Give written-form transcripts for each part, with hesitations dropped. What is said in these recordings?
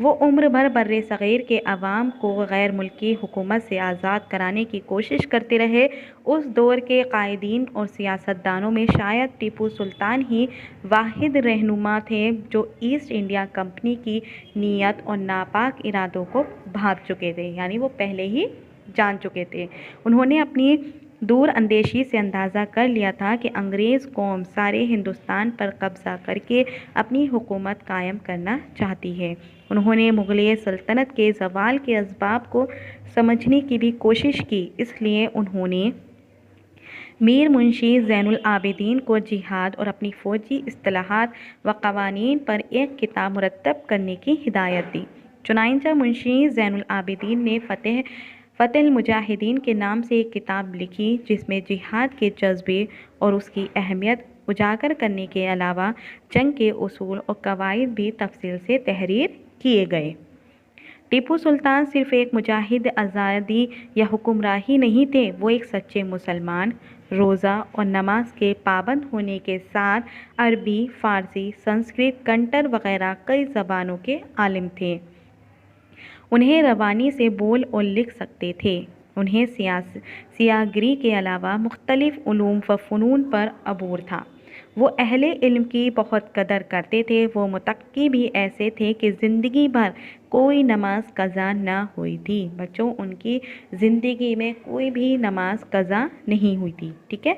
وہ عمر بھر بر صغیر کے عوام کو غیر ملکی حکومت سے آزاد کرانے کی کوشش کرتے رہے۔ اس دور کے قائدین اور سیاستدانوں میں شاید ٹیپو سلطان ہی واحد رہنما تھے جو ایسٹ انڈیا کمپنی کی نیت اور ناپاک ارادوں کو بھانپ چکے تھے، یعنی وہ پہلے ہی جان چکے تھے۔ انہوں نے اپنی دور اندیشی سے اندازہ کر لیا تھا کہ انگریز قوم سارے ہندوستان پر قبضہ کر کے اپنی حکومت قائم کرنا چاہتی ہے۔ انہوں نے مغلیہ سلطنت کے زوال کے اسباب کو سمجھنے کی بھی کوشش کی، اس لیے انہوں نے میر منشی زین العابدین کو جہاد اور اپنی فوجی اصطلاحات و قوانین پر ایک کتاب مرتب کرنے کی ہدایت دی۔ چنانچہ منشی زین العابدین نے فتح المجاہدین کے نام سے ایک کتاب لکھی جس میں جہاد کے جذبے اور اس کی اہمیت اجاگر کرنے کے علاوہ جنگ کے اصول اور قواعد بھی تفصیل سے تحریر کیے گئے۔ ٹیپو سلطان صرف ایک مجاہد آزادی یا حکمراں نہیں تھے، وہ ایک سچے مسلمان، روزہ اور نماز کے پابند ہونے کے ساتھ عربی، فارسی، سنسکرت، کنڑ وغیرہ کئی زبانوں کے عالم تھے۔ انہیں روانی سے بول اور لکھ سکتے تھے۔ انہیں سیاہ گری کے علاوہ مختلف علوم و فنون پر عبور تھا۔ وہ اہل علم کی بہت قدر کرتے تھے۔ وہ متقی بھی ایسے تھے کہ زندگی بھر کوئی نماز قضا نہ ہوئی تھی۔ بچوں، ان کی زندگی میں کوئی بھی نماز قضا نہیں ہوئی تھی، ٹھیک ہے۔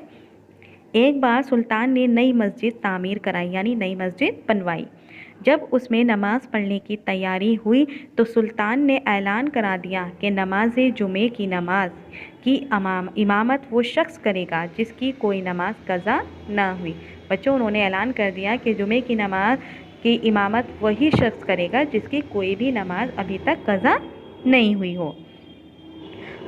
ایک بار سلطان نے نئی مسجد تعمیر کرائی، یعنی نئی مسجد بنوائی۔ جب اس میں نماز پڑھنے کی تیاری ہوئی تو سلطان نے اعلان کرا دیا کہ نماز جمعے کی نماز کی امامت وہ شخص کرے گا جس کی کوئی نماز قضا نہ ہوئی۔ بچوں، انہوں نے اعلان کر دیا کہ جمعے کی نماز کی امامت وہی شخص کرے گا جس کی کوئی بھی نماز ابھی تک قضا نہیں ہوئی ہو۔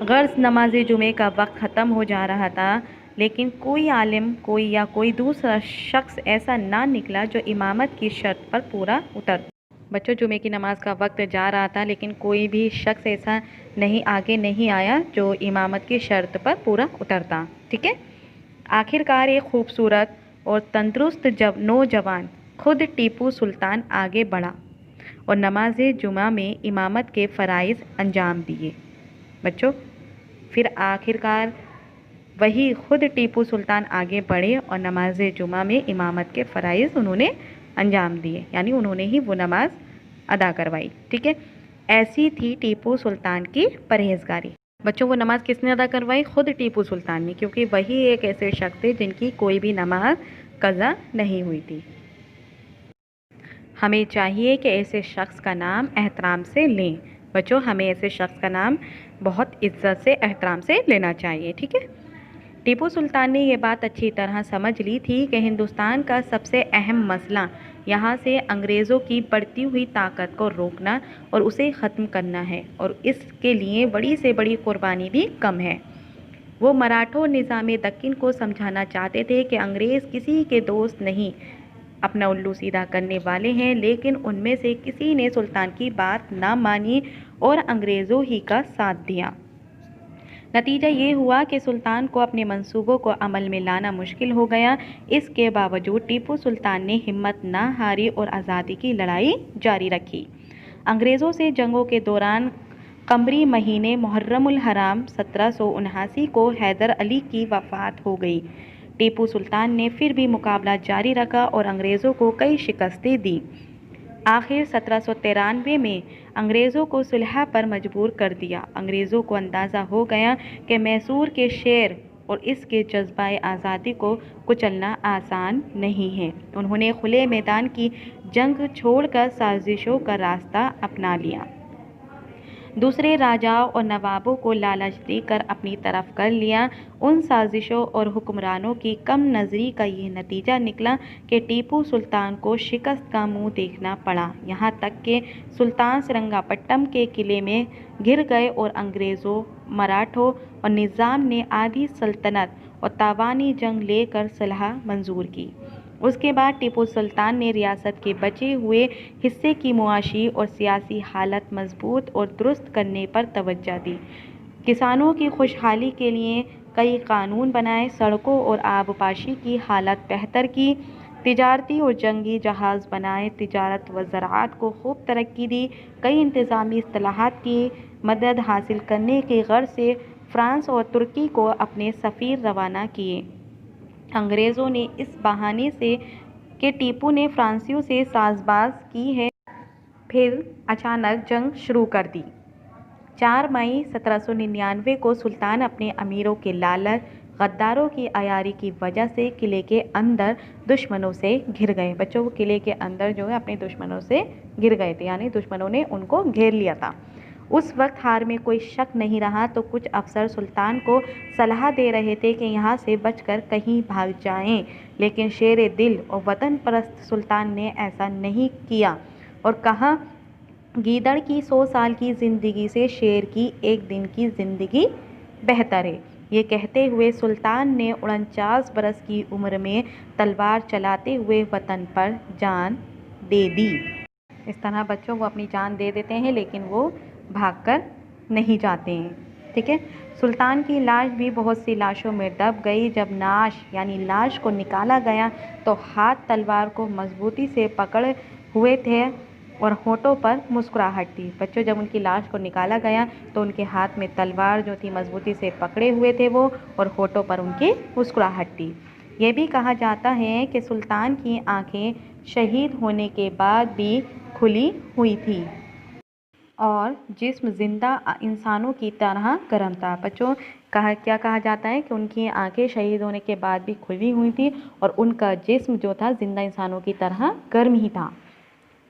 غرض نماز جمعے کا وقت ختم ہو جا رہا تھا، لیکن کوئی عالم کوئی دوسرا شخص ایسا نہ نکلا جو امامت کی شرط پر پورا اترتا۔ بچوں، جمعے کی نماز کا وقت جا رہا تھا لیکن کوئی بھی شخص ایسا آگے نہیں آیا جو امامت کی شرط پر پورا اترتا، ٹھیک ہے۔ آخرکار ایک خوبصورت اور تندرست نوجوان خود ٹیپو سلطان آگے بڑھا اور نماز جمعہ میں امامت کے فرائض انجام دیے۔ بچوں، پھر آخرکار وہی خود ٹیپو سلطان آگے بڑھے اور نماز جمعہ میں امامت کے فرائض انہوں نے انجام دیے، یعنی انہوں نے ہی وہ نماز ادا کروائی، ٹھیک ہے۔ ایسی تھی ٹیپو سلطان کی پرہیزگاری۔ بچوں، وہ نماز کس نے ادا کروائی؟ خود ٹیپو سلطان نے، کیونکہ وہی ایک ایسے شخص تھے جن کی کوئی بھی نماز قضا نہیں ہوئی تھی۔ ہمیں چاہیے کہ ایسے شخص کا نام احترام سے لیں۔ بچوں، ہمیں ایسے شخص کا نام بہت عزت سے، احترام سے لینا چاہیے، ٹھیک ہے۔ ٹیپو سلطان نے یہ بات اچھی طرح سمجھ لی تھی کہ ہندوستان کا سب سے اہم مسئلہ یہاں سے انگریزوں کی بڑھتی ہوئی طاقت کو روکنا اور اسے ختم کرنا ہے، اور اس کے لیے بڑی سے بڑی قربانی بھی کم ہے۔ وہ مراٹھوں نظام دکن کو سمجھانا چاہتے تھے کہ انگریز کسی کے دوست نہیں، اپنا الو سیدھا کرنے والے ہیں، لیکن ان میں سے کسی نے سلطان کی بات نہ مانی اور انگریزوں ہی کا ساتھ دیا۔ نتیجہ یہ ہوا کہ سلطان کو اپنے منصوبوں کو عمل میں لانا مشکل ہو گیا۔ اس کے باوجود ٹیپو سلطان نے ہمت نہ ہاری اور آزادی کی لڑائی جاری رکھی۔ انگریزوں سے جنگوں کے دوران قمری مہینے محرم الحرام 1779 کو حیدر علی کی وفات ہو گئی۔ ٹیپو سلطان نے پھر بھی مقابلہ جاری رکھا اور انگریزوں کو کئی شکستیں دی۔ آخر 1793 میں انگریزوں کو صلح پر مجبور کر دیا۔ انگریزوں کو اندازہ ہو گیا کہ میسور کے شیر اور اس کے جذبہ آزادی کو کچلنا آسان نہیں ہے۔ انہوں نے کھلے میدان کی جنگ چھوڑ کر سازشوں کا راستہ اپنا لیا۔ دوسرے راجاؤں اور نوابوں کو لالچ دے کر اپنی طرف کر لیا۔ ان سازشوں اور حکمرانوں کی کم نظری کا یہ نتیجہ نکلا کہ ٹیپو سلطان کو شکست کا منہ دیکھنا پڑا، یہاں تک کہ سلطان سرنگا پٹم کے قلعے میں گھر گئے اور انگریزوں، مراٹھوں اور نظام نے آدھی سلطنت اور تاوانی جنگ لے کر صلح منظور کی۔ اس کے بعد ٹیپو سلطان نے ریاست کے بچے ہوئے حصے کی معاشی اور سیاسی حالت مضبوط اور درست کرنے پر توجہ دی۔ کسانوں کی خوشحالی کے لیے کئی قانون بنائے، سڑکوں اور آبپاشی کی حالت بہتر کی، تجارتی اور جنگی جہاز بنائے، تجارت و زراعت کو خوب ترقی دی، کئی انتظامی اصلاحات کی، مدد حاصل کرنے کی غرض سے فرانس اور ترکی کو اپنے سفیر روانہ کیے۔ انگریزوں نے اس بہانے سے کہ ٹیپو نے فرانسیوں سے ساز باز کی ہے، پھر اچانک جنگ شروع کر دی۔ 4 مئی 1799 کو سلطان اپنے امیروں کے لالچ، غداروں کی عیاری کی وجہ سے قلعے کے اندر دشمنوں سے گھر گئے۔ بچوں کو قلعے کے اندر جو ہے اپنے دشمنوں سے گھر گئے تھے، یعنی دشمنوں نے ان کو گھیر لیا تھا۔ اس وقت ہار میں کوئی شک نہیں رہا تو کچھ افسر سلطان کو صلاح دے رہے تھے کہ یہاں سے بچ کر کہیں بھاگ جائیں، لیکن شیر دل اور وطن پرست سلطان نے ایسا نہیں کیا اور کہا، گیدڑ کی 100 سال کی زندگی سے شیر کی 1 دن کی زندگی بہتر ہے۔ یہ کہتے ہوئے سلطان نے 49 برس کی عمر میں تلوار چلاتے ہوئے وطن پر جان دے دی۔ اس طرح بچوں وہ اپنی جان دے دیتے ہیں لیکن وہ بھاگ کر نہیں جاتے ہیں، ٹھیک ہے۔ سلطان کی لاش بھی بہت سی لاشوں میں دب گئی۔ جب نعش یعنی لاش کو نکالا گیا تو ہاتھ تلوار کو مضبوطی سے پکڑے ہوئے تھے اور ہونٹوں پر مسکراہٹ تھی۔ بچوں جب ان کی لاش کو نکالا گیا تو ان کے ہاتھ میں تلوار جو تھی مضبوطی سے پکڑے ہوئے تھے وہ، اور ہونٹوں پر ان کی مسکراہٹ تھی۔ یہ بھی کہا جاتا ہے کہ سلطان کی آنکھیں شہید ہونے کے بعد بھی کھلی ہوئی تھی اور جسم زندہ انسانوں کی طرح گرم تھا۔ بچوں کیا کہا جاتا ہے کہ ان کی آنکھیں شہید ہونے کے بعد بھی کھلی ہوئی تھی اور ان کا جسم جو تھا زندہ انسانوں کی طرح گرم ہی تھا۔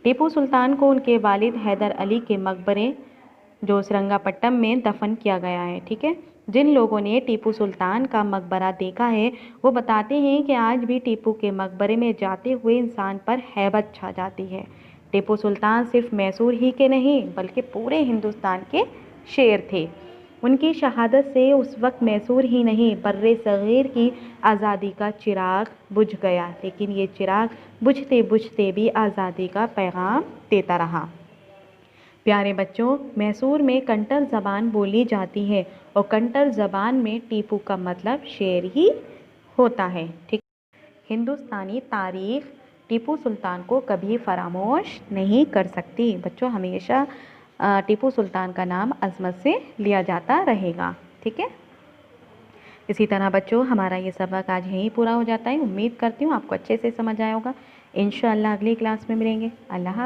ٹیپو سلطان کو ان کے والد حیدر علی کے مقبرے جو سرنگا پٹم میں دفن کیا گیا ہے، ٹھیک ہے۔ جن لوگوں نے ٹیپو سلطان کا مقبرہ دیکھا ہے وہ بتاتے ہیں کہ آج بھی ٹیپو کے مقبرے میں جاتے ہوئے انسان پر ہیبت چھا جاتی ہے۔ ٹیپو سلطان صرف میسور ہی کے نہیں بلکہ پورے ہندوستان کے شیر تھے۔ ان کی شہادت سے اس وقت میسور ہی نہیں برِ صغیر کی آزادی کا چراغ بجھ گیا، لیکن یہ چراغ بجھتے بجھتے بھی آزادی کا پیغام دیتا رہا۔ پیارے بچوں، میسور میں کنٹر زبان بولی جاتی ہے اور کنٹر زبان میں ٹیپو کا مطلب شیر ہی ہوتا ہے، ٹھیک۔ ہندوستانی تاریخ ٹیپو سلطان کو کبھی فراموش نہیں کر سکتی۔ بچوں ہمیشہ ٹیپو سلطان کا نام عظمت سے لیا جاتا رہے گا، ٹھیک ہے۔ اسی طرح بچوں ہمارا یہ سبق آج یہیں پورا ہو جاتا ہے۔ امید کرتی ہوں آپ کو اچھے سے سمجھ آیا ہوگا۔ انشاءاللہ اگلی کلاس میں ملیں گے۔ اللہ حافظ۔